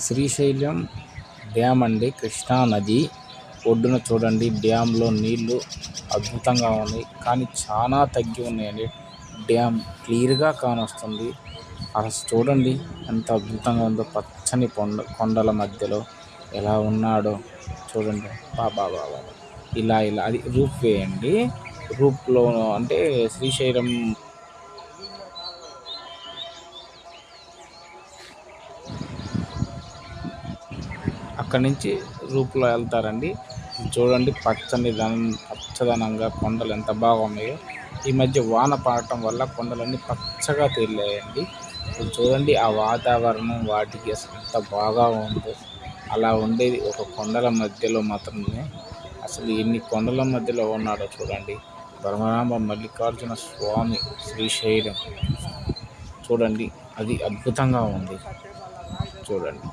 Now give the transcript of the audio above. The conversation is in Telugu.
శ్రీశైలం డ్యామ్ అండి, కృష్ణా నది ఒడ్డున చూడండి. డ్యాంలో నీళ్లు అద్భుతంగా ఉన్నాయి, కానీ చాలా తగ్గి ఉన్నాయండి. డ్యామ్ క్లియర్గా కానొస్తుంది. అసలు చూడండి ఎంత అద్భుతంగా ఉందో. పచ్చని కొండల మధ్యలో ఎలా ఉన్నాడో చూడండి. బాబా బాబా ఇలా అది రూప్ వే అండి. రూప్లో అంటే శ్రీశైలం అక్కడి నుంచి రూప్లో వెళ్తారండి. చూడండి పచ్చదనంగా కొండలు ఎంత బాగున్నాయో. ఈ మధ్య వాన పడటం వల్ల కొండలన్నీ పచ్చగా తేలాయండి. ఇప్పుడు చూడండి ఆ వాతావరణం వాటికి అసలు ఎంత బాగా ఉందో. అలా ఉండేది ఒక కొండల మధ్యలో మాత్రమే. అసలు ఎన్ని కొండల మధ్యలో ఉన్నాడో చూడండి. బ్రహ్మరాంబ మల్లికార్జున స్వామి శ్రీశైలం చూడండి, అది అద్భుతంగా ఉంది చూడండి.